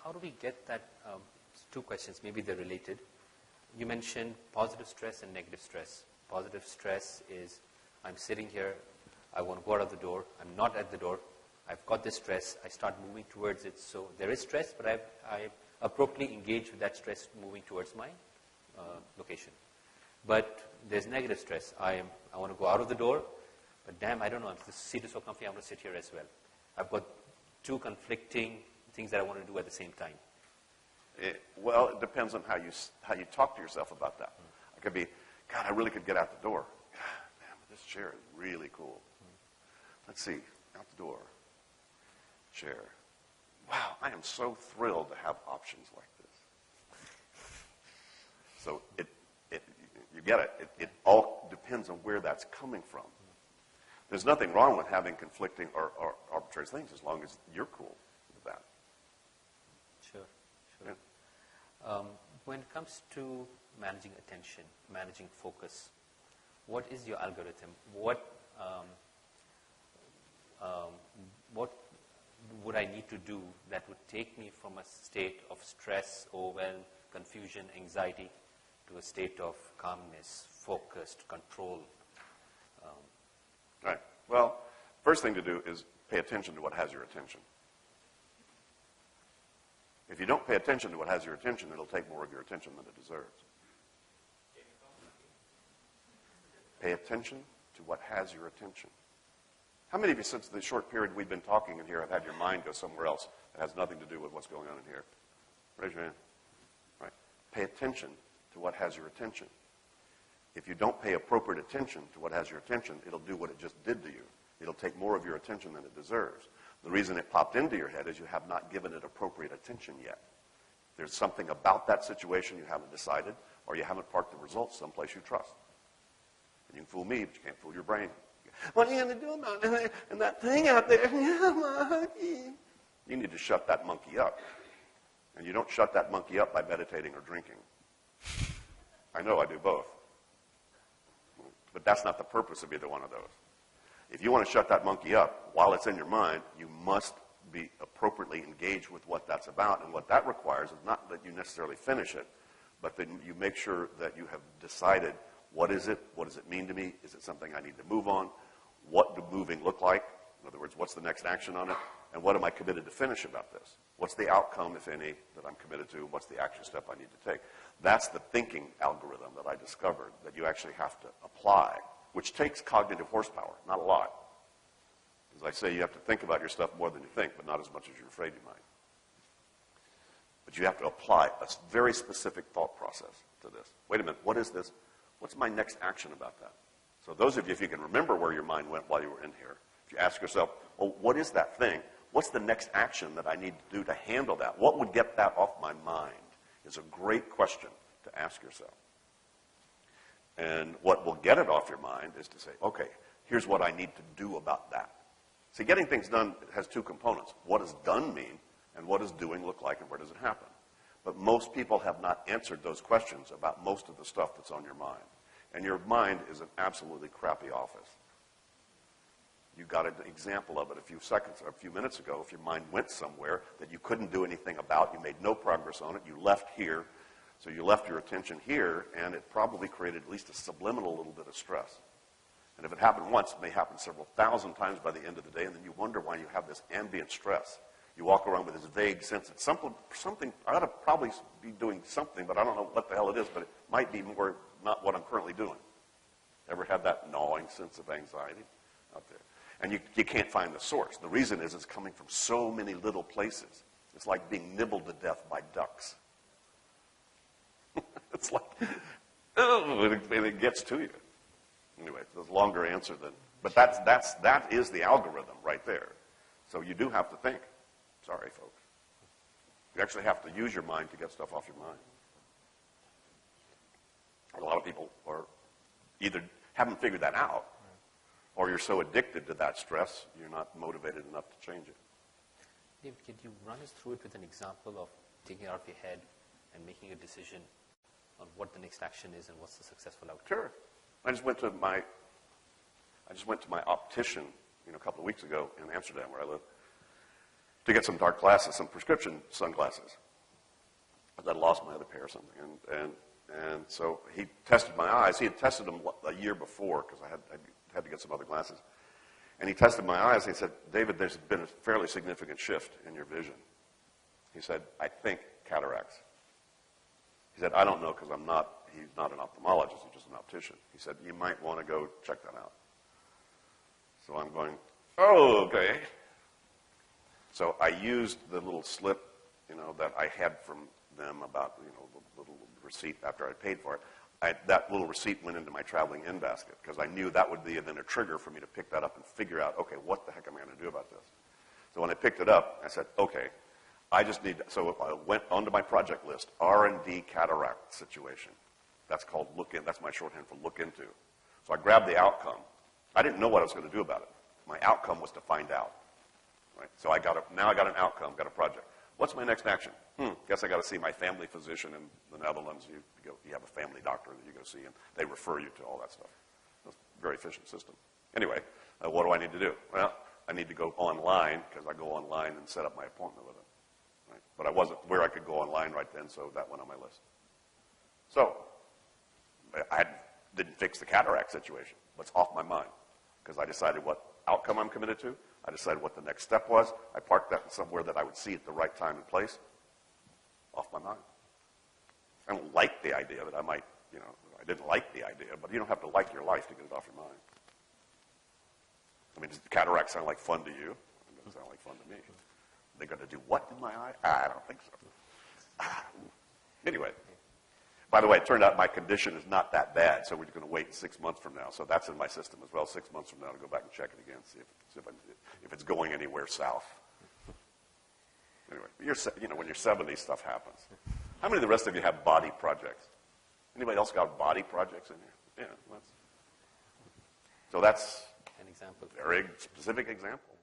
how do we get that? Two questions, maybe they're related. You mentioned positive stress and negative stress. Positive stress is, I'm sitting here, I want to go out of the door, I'm not at the door, I've got this stress, I start moving towards it. So there is stress, but I appropriately engage with that stress moving towards my location. But there's negative stress. I want to go out of the door, but damn, I don't know, this seat is so comfy, I'm going to sit here as well. I've got two conflicting things that I want to do at the same time. Well, it depends on how you talk to yourself about that. It could be, God, I really could get out the door. Man, this chair is really cool. Let's see, out the door, chair. Wow, I am so thrilled to have options like this. So you get it. It all depends on where that's coming from. There's nothing wrong with having conflicting or arbitrary things as long as you're cool with that. Sure. Yeah. When it comes to managing attention, managing focus, what is your algorithm? What would I need to do that would take me from a state of stress, overwhelm, confusion, anxiety, to a state of calmness, focused, control? Right. Well, first thing to do is pay attention to what has your attention. If you don't pay attention to what has your attention, it'll take more of your attention than it deserves. Pay attention to what has your attention. How many of you, since the short period we've been talking in here, have had your mind go somewhere else that has nothing to do with what's going on in here? Raise your hand. Right. Pay attention to what has your attention. If you don't pay appropriate attention to what has your attention, it'll do what it just did to you. It'll take more of your attention than it deserves. The reason it popped into your head is you have not given it appropriate attention yet. There's something about that situation you haven't decided, or you haven't parked the results someplace you trust. And you can fool me, but you can't fool your brain. What are you going to do about it? And that thing out there? You need to shut that monkey up. And you don't shut that monkey up by meditating or drinking. I know I do both. But that's not the purpose of either one of those. If you want to shut that monkey up while it's in your mind, you must be appropriately engaged with what that's about. And what that requires is not that you necessarily finish it, but that you make sure that you have decided, what is it? What does it mean to me? Is it something I need to move on? What does moving look like? In other words, what's the next action on it? And what am I committed to finish about this? What's the outcome, if any, that I'm committed to? What's the action step I need to take? That's the thinking algorithm that I discovered that you actually have to apply, which takes cognitive horsepower, not a lot. As I say, you have to think about your stuff more than you think, but not as much as you're afraid you might. But you have to apply a very specific thought process to this. Wait a minute, what is this? What's my next action about that? So those of you, if you can remember where your mind went while you were in here, if you ask yourself, well, what is that thing? What's the next action that I need to do to handle that? What would get that off my mind? Is a great question to ask yourself. And what will get it off your mind is to say, okay, here's what I need to do about that. See, getting things done has two components. What does done mean, and what does doing look like, and where does it happen? But most people have not answered those questions about most of the stuff that's on your mind. And your mind is an absolutely crappy office. You got an example of it a few minutes ago. If your mind went somewhere that you couldn't do anything about, you made no progress on it, you left here, so you left your attention here, and it probably created at least a subliminal little bit of stress. And if it happened once, it may happen several thousand times by the end of the day, and then you wonder why you have this ambient stress. You walk around with this vague sense that something I ought to probably be doing something, but I don't know what the hell it is, but it might be more not what I'm currently doing. Ever had that gnawing sense of anxiety out there? And you can't find the source. The reason is it's coming from so many little places. It's like being nibbled to death by ducks. It's like, oh, and it gets to you. Anyway, it's a longer answer than, but that is the algorithm right there. So you do have to think. Sorry, folks. You actually have to use your mind to get stuff off your mind. A lot of people are either haven't figured that out, or you're so addicted to that stress, you're not motivated enough to change it. Dave, could you run us through it with an example of taking it out of your head and making a decision on what the next action is and what's the successful outcome? Sure. I just went to my optician, a couple of weeks ago in Amsterdam, where I live, to get some dark glasses, some prescription sunglasses. I lost my other pair or something. And so he tested my eyes. He had tested them a year before because I had to get some other glasses. And he tested my eyes. And he said, David, there's been a fairly significant shift in your vision. He said, I think cataracts. He said, I don't know because he's not an ophthalmologist, he's just an optician. He said, you might want to go check that out. So I'm going, oh, okay. So I used the little slip, that I had from them about, the little receipt after I paid for it. That little receipt went into my traveling in basket because I knew that would be then a trigger for me to pick that up and figure out, okay, what the heck am I going to do about this? So when I picked it up, I said, okay, I just need, so I went onto my project list, R&D cataract situation. That's called look in, that's my shorthand for look into. So I grabbed the outcome. I didn't know what I was going to do about it. My outcome was to find out. Right? So now I got an outcome, got a project. What's my next action? Guess I got to see my family physician in the Netherlands. You have a family doctor that you go see, and they refer you to all that stuff. It's a very efficient system. Anyway, what do I need to do? Well, I need to go online because I go online and set up my appointment with them. Right? But I wasn't where I could go online right then, so that went on my list. So I didn't fix the cataract situation, but it's off my mind because I decided what outcome I'm committed to. I decided what the next step was. I parked that somewhere that I would see at the right time and place. Off my mind. I don't like the idea that I might, I didn't like the idea, but you don't have to like your life to get it off your mind. I mean, does the cataract sound like fun to you? It doesn't sound like fun to me. They're going to do what in my eye? I don't think so. Anyway. By the way, it turned out my condition is not that bad, so we're going to wait 6 months from now. So that's in my system as well. 6 months from now, I'll go back and check it again, see if it's going anywhere south. Anyway, when you're 70, stuff happens. How many of the rest of you have body projects? Anybody else got body projects in here? Yeah. So that's an example. A very specific example.